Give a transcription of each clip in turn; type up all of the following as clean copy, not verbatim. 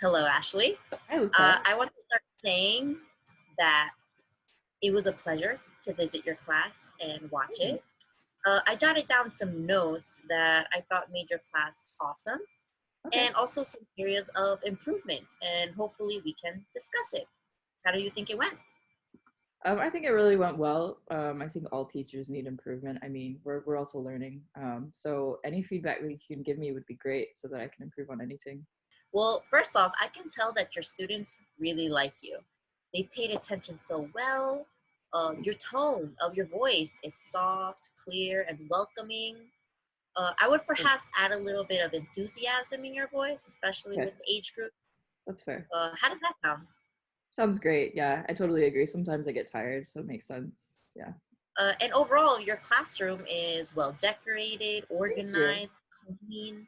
Hello, Ashley. Hi, Lisa. I want to start saying that it was a pleasure to visit your class and watch it. Thanks. I jotted down some notes that I thought made your class awesome Okay. and also some areas of improvement, and hopefully we can discuss it. How do you think it went? I think it really went well. I think all teachers need improvement. I mean, we're also learning. So any feedback that you can give me would be great so that I can improve on anything. Well, first off, I can tell that your students really like you. They paid attention so well. Your tone of your voice is soft, clear, and welcoming. I would Thanks. perhaps add a little bit of enthusiasm in your voice, especially Okay, with the age group. that's fair. How does that sound? Sounds great. Yeah, I totally agree. Sometimes I get tired, so it makes sense. Yeah. And overall, your classroom is well decorated, Thank you. organized, clean,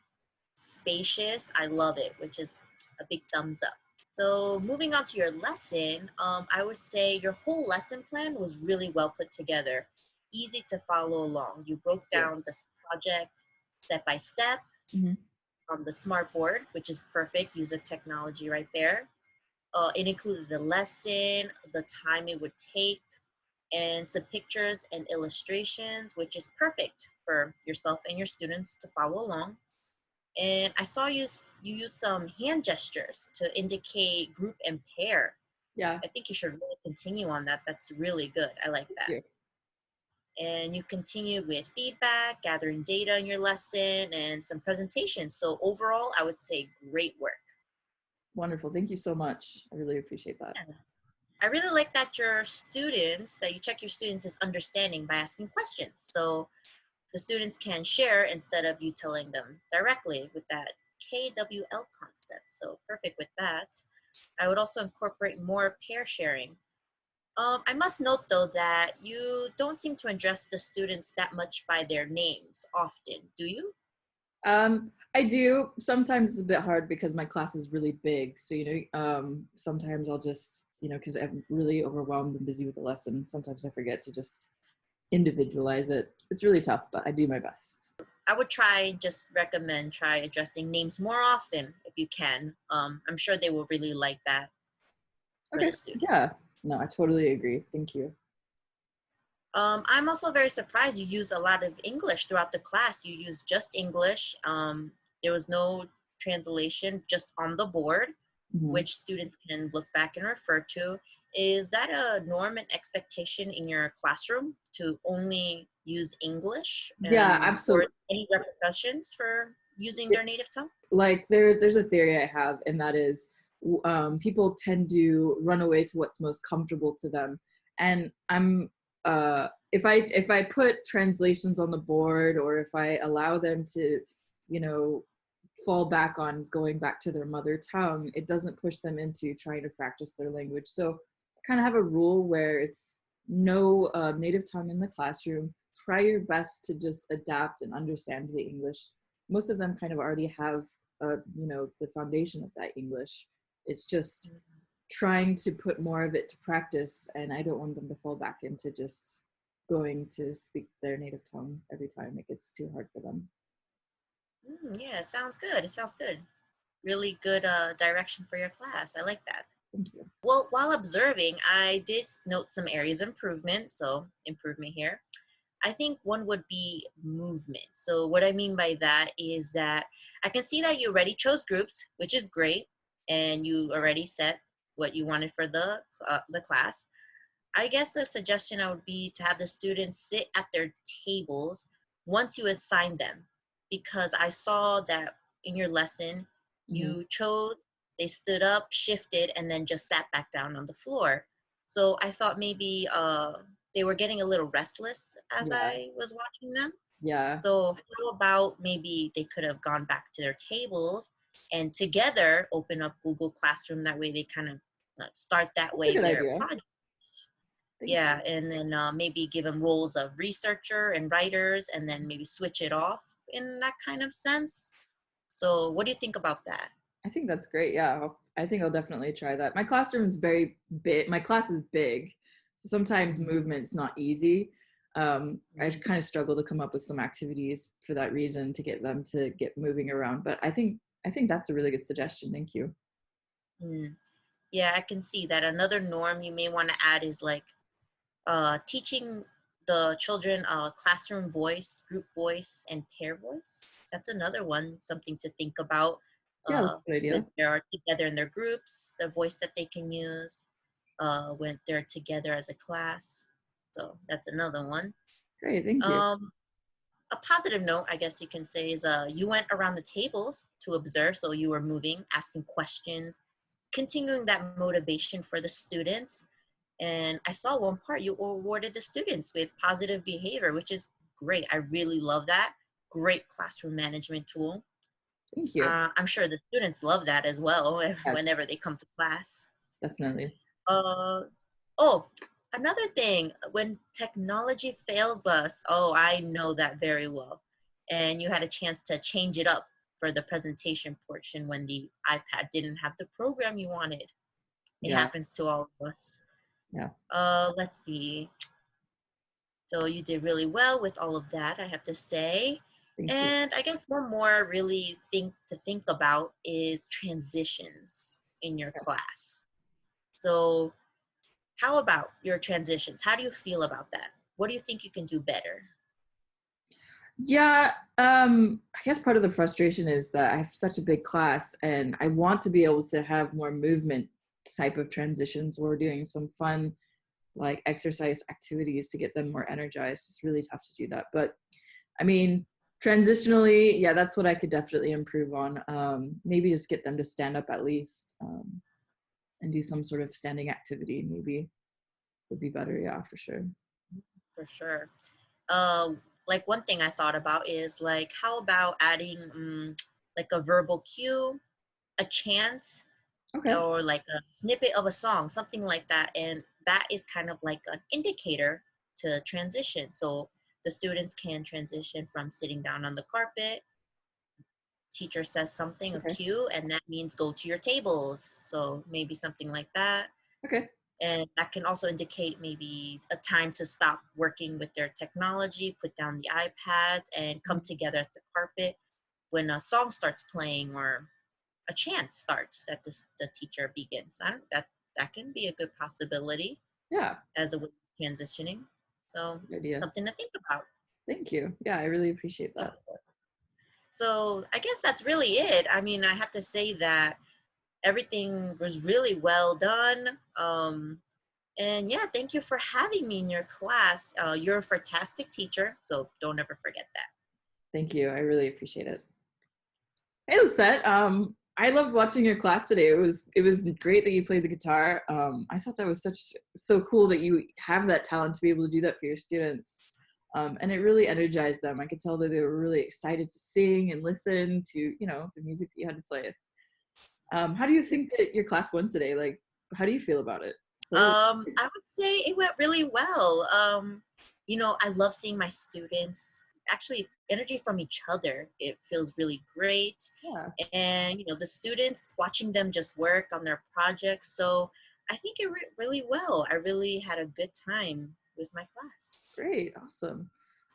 spacious. I love it, which is a big thumbs up. So, moving on to your lesson, I would say your whole lesson plan was really well put together, easy to follow along. You broke Yeah. down this project step by step Hmm. on the smart board, which is perfect use of technology right there. It included the lesson, the time it would take, and some pictures and illustrations, which is perfect for yourself and your students to follow along. And I saw you use some hand gestures to indicate group and pair. Yeah. I think you should really continue on that. That's really good. I like Thank that. you. And you continued with feedback, gathering data in your lesson, and some presentations. So overall, I would say great work. Wonderful. Thank you so much. I really appreciate that. Yeah. I really like that that you check your students' understanding by asking questions. So the students can share instead of you telling them directly with that KWL concept. So perfect with that. I would also incorporate more pair sharing. I must note though that you don't seem to address the students that much by their names often, do you? I do. Sometimes it's a bit hard because my class is really big. So, sometimes I'll just, because I'm really overwhelmed and busy with the lesson, sometimes I forget to just individualize it. It's really tough, but I do my best. I would try addressing names more often if you can. I'm sure they will really like that for Okay. the student. Yeah. No, I totally agree. Thank you. I'm also very surprised you used a lot of English throughout the class. You used just English. There was no translation, just on the board, Hmm. which students can look back and refer to. Is that a norm and expectation in your classroom to only use English, Yeah, or absolutely. any repercussions for using their native tongue? Like there's a theory I have, and that is people tend to run away to what's most comfortable to them. And if I put translations on the board, or if I allow them to, you know, fall back on going back to their mother tongue, it doesn't push them into trying to practice their language. So I kind of have a rule where it's no native tongue in the classroom. Try your best to just adapt and understand the English. Most of them kind of already have the foundation of that English. It's just trying to put more of it to practice, and I don't want them to fall back into just going to speak their native tongue every time. It gets too hard for them. Yeah, sounds good. It sounds good. Really good direction for your class. I like that. Thank you. Well, while observing, I did note some areas of improvement. So, improvement here. I think one would be movement. So, what I mean by that is that I can see that you already chose groups, which is great, and you already set what you wanted for the class. I guess the suggestion I would be to have the students sit at their tables once you assign them, because I saw that in your lesson Hmm. you chose, they stood up, shifted, and then just sat back down on the floor. So I thought maybe they were getting a little restless as Yeah, I was watching them. yeah. So how about maybe they could have gone back to their tables and together open up Google Classroom. That way they kind of start that That's a way good their idea. project. Thank Yeah, you. and then maybe give them roles of researcher and writers, and then maybe switch it off in that kind of sense. So, what do you think about that? I think that's great. Yeah, I think I'll definitely try that. My classroom is very big. My class is big, so sometimes movement's not easy. I kind of struggle to come up with some activities for that reason to get them to get moving around. But I think that's a really good suggestion. Thank you. Mm. Yeah, I can see that. Another norm you may want to add is like teaching the children classroom voice, group voice, and pair voice. That's another one, something to think about Yeah, that's uh, a good idea. when they're together in their groups, the voice that they can use when they're together as a class. So that's another one. Great, thank you. Um, a positive note, I guess you can say, is you went around the tables to observe. So you were moving, asking questions, continuing that motivation for the students. And I saw one part you awarded the students with positive behavior, which is great. I really love that. Great classroom management tool. Thank you. I'm sure the students love that as well Yeah, whenever they come to class. definitely. Uh, oh, another thing, when technology fails us, oh, I know that very well. And you had a chance to change it up for the presentation portion when the iPad didn't have the program you wanted. It Yeah, happens to all of us. yeah. Let's see. So you did really well with all of that, I have to say. Thank you. And I guess one more really thing to think about is transitions in your class. So how about your transitions? How do you feel about that? What do you think you can do better? Yeah, I guess part of the frustration is that I have such a big class and I want to be able to have more movement type of transitions. We're doing some fun like exercise activities to get them more energized. It's really tough to do that. But I mean, transitionally, yeah, that's what I could definitely improve on. Maybe just get them to stand up at least, and do some sort of standing activity, maybe would be better. Yeah, for sure. For sure. Uh, like one thing I thought about is like, how about adding like a verbal cue, a chant, Okay. or like a snippet of a song, something like that. And that is kind of like an indicator to transition. So the students can transition from sitting down on the carpet. Teacher says something, a Okay. cue, and that means go to your tables. So maybe something like that. Okay. And that can also indicate maybe a time to stop working with their technology, put down the iPads, and come Mhm. together at the carpet when a song starts playing or a chant starts that the teacher begins. That can be a good possibility Yeah. as a way of transitioning. So Good idea. something to think about. Thank you. Yeah, I really appreciate Of that. course. So I guess that's really it. I mean, I have to say that everything was really well done. And yeah, thank you for having me in your class. You're a fantastic teacher, so don't ever forget that. Thank you. I really appreciate it. Hey, Lisette. I loved watching your class today. It was great that you played the guitar. I thought that was so cool that you have that talent to be able to do that for your students. And it really energized them. I could tell that they were really excited to sing and listen to, the music that you had to play. How do you think that your class went today? Like, how do you feel about it? What are I would say it went really well. I love seeing my students actually energy from each other. It feels really great. Yeah, And, the students watching them just work on their projects. So I think it went really well. I really had a good time with my class. great, awesome.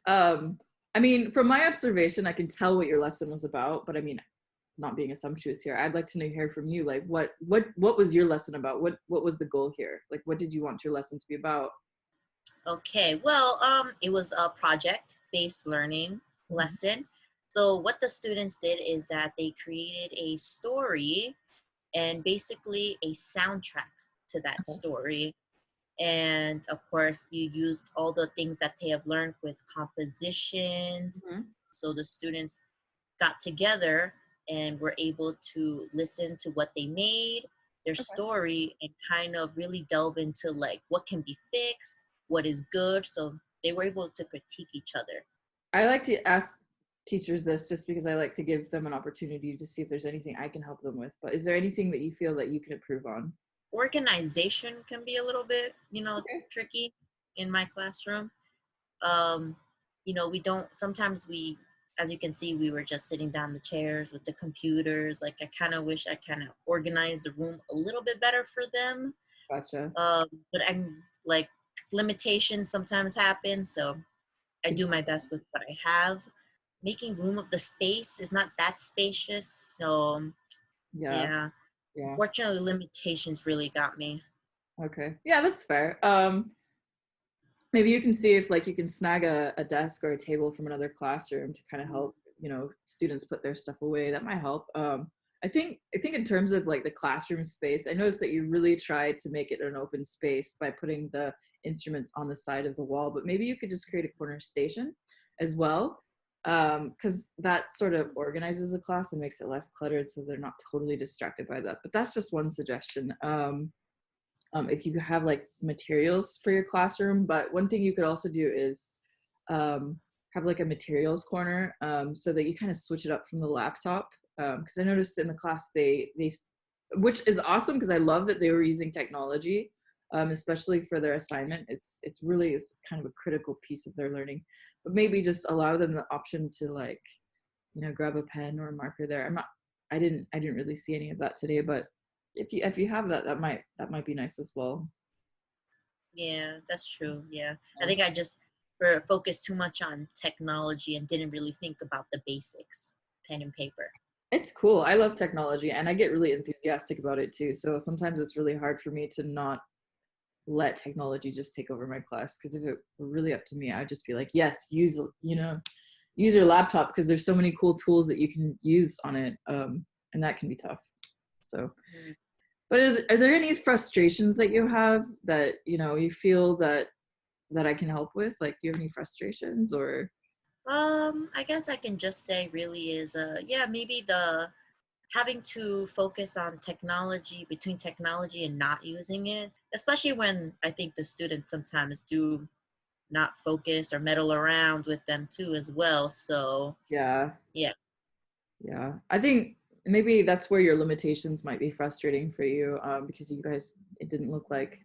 Um, I mean, from my observation, I can tell what your lesson was about, but I mean, not being assumptuous here, I'd like to hear from you. Like, what was your lesson about? What was the goal here? Like, what did you want your lesson to be about? Okay, well, it was a project-based learning Mhm. lesson. So what the students did is that they created a story and basically a soundtrack to that Okay. story. And of course, you used all the things that they have learned with compositions. Mhm. So the students got together and were able to listen to what they made, their Okay. story, and kind of really delve into like what can be fixed, what is good. So they were able to critique each other. I like to ask teachers this just because I like to give them an opportunity to see if there's anything I can help them with. But is there anything that you feel that you can improve on? Organization can be a little bit, Okay. tricky in my classroom. Um, we don't, sometimes we, as you can see, we were just sitting down the chairs with the computers. Like, I kind of wish I kind of organized the room a little bit better for them. Gotcha. But I'm like, limitations sometimes happen. So I do my best with what I have. Making room of the space is not that spacious. So Yeah. yeah. Yeah. Unfortunately, limitations really got me. Okay. Yeah, that's fair. Maybe you can see if like you can snag a desk or a table from another classroom to kind of help, you know, students put their stuff away. That might help. I think in terms of like the classroom space, I noticed that you really tried to make it an open space by putting the instruments on the side of the wall, but maybe you could just create a corner station as well. Because that sort of organizes the class and makes it less cluttered so they're not totally distracted by that. But that's just one suggestion. If you have like materials for your classroom. But one thing you could also do is have like a materials corner, so that you kind of switch it up from the laptop. Because I noticed in the class they which is awesome because I love that they were using technology, especially for their assignment. It's really is kind of a critical piece of their learning. But maybe just allow them the option to like, you know, grab a pen or a marker there. I didn't really see any of that today, but if you have that, that might be nice as well. Yeah, that's true. Yeah. I Yeah. think I just focused too much on technology and didn't really think about the basics, pen and paper. It's cool. I love technology and I get really enthusiastic about it too. So sometimes it's really hard for me to not let technology just take over my class, because if it were really up to me, I'd just be like, yes, use your laptop because there's so many cool tools that you can use on it. And that can be tough. So, Mm. but are there any frustrations that you have that, you know, you feel that I can help with? Like, do you have any frustrations or? I guess I can just say really is yeah, maybe the having to focus on technology between technology and not using it, especially when I think the students sometimes do not focus or meddle around with them too as well. So Yeah. yeah. Yeah, I think maybe that's where your limitations might be frustrating for you, because you guys, it didn't look like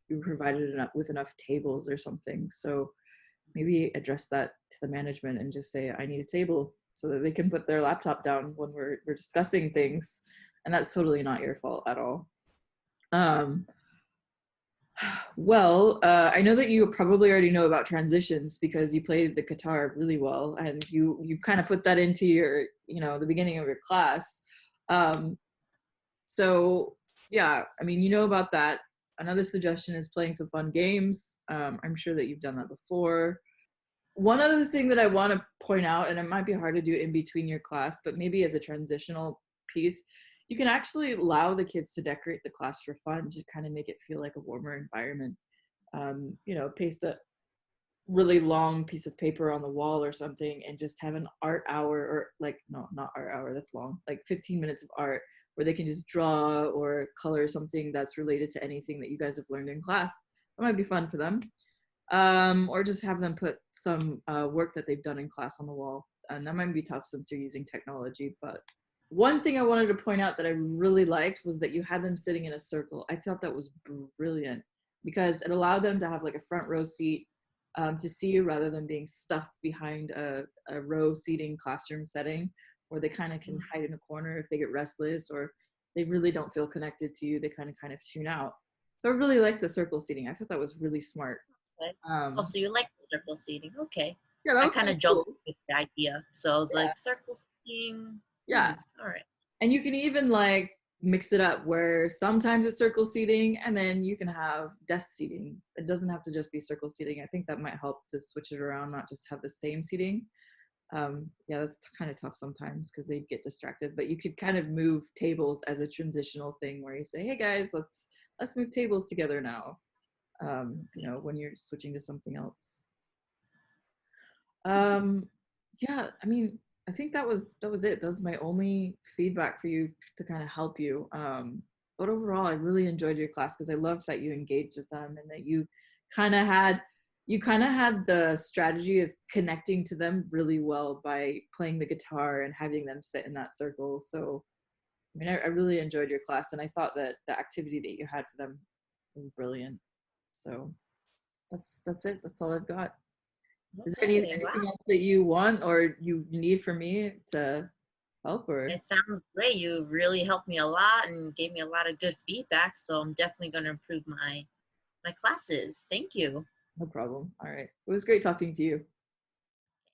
you provided enough with enough tables or something. So maybe address that to the management and just say, I need a table so that they can put their laptop down when we're discussing things. And that's totally not your fault at all. Um, I know that you probably already know about transitions because you played the guitar really well, and you kind of put that into your, you know, the beginning of your class. Um, so yeah, I mean, you know about that. Another suggestion is playing some fun games. I'm sure that you've done that before. One other thing that I want to point out, and it might be hard to do in between your class, but maybe as a transitional piece, you can actually allow the kids to decorate the class for fun to kind of make it feel like a warmer environment. You know, paste a really long piece of paper on the wall or something and just have an art hour, or like, no, not art hour, that's long, like 15 minutes of art where they can just draw or color something that's related to anything that you guys have learned in class. That might be fun for them. Or just have them put some work that they've done in class on the wall. And that might be tough since you're using technology. But one thing I wanted to point out that I really liked was that you had them sitting in a circle. I thought that was brilliant because it allowed them to have like a front row seat, to see you rather than being stuffed behind a row seating classroom setting where they kind of can hide in a corner if they get restless or they really don't feel connected to you. They kind of tune out. So I really like the circle seating. I thought that was really smart. Okay. Oh, Um, so you like circle seating? Okay. yeah, that I was kind kind of of joked cool. with the idea, so I was Yeah, like, circle seating. yeah. All right. And you can even like mix it up where sometimes it's circle seating and then you can have desk seating. It doesn't have to just be circle seating. I think that might help to switch it around, not just have the same seating. Yeah, that's kind of tough sometimes because they get distracted, but you could kind of move tables as a transitional thing where you say, hey guys, let's move tables together now. You know, when you're switching to something else. Um, yeah, I mean, I think that was it. That was my only feedback for you to kind of help you. But overall, I really enjoyed your class because I loved that you engaged with them and that kind of had kind of had the strategy of connecting to them really well by playing the guitar and having them sit in that circle. So, I mean, I really enjoyed your class, and I thought that the activity that you had for them was brilliant. So that's it. That's all I've got. Is there Okay. anything Wow. else that you want or you need from me to help or? It sounds great. You really helped me a lot and gave me a lot of good feedback. So I'm definitely going to improve my classes. Thank you. No problem. All right. It was great talking to you.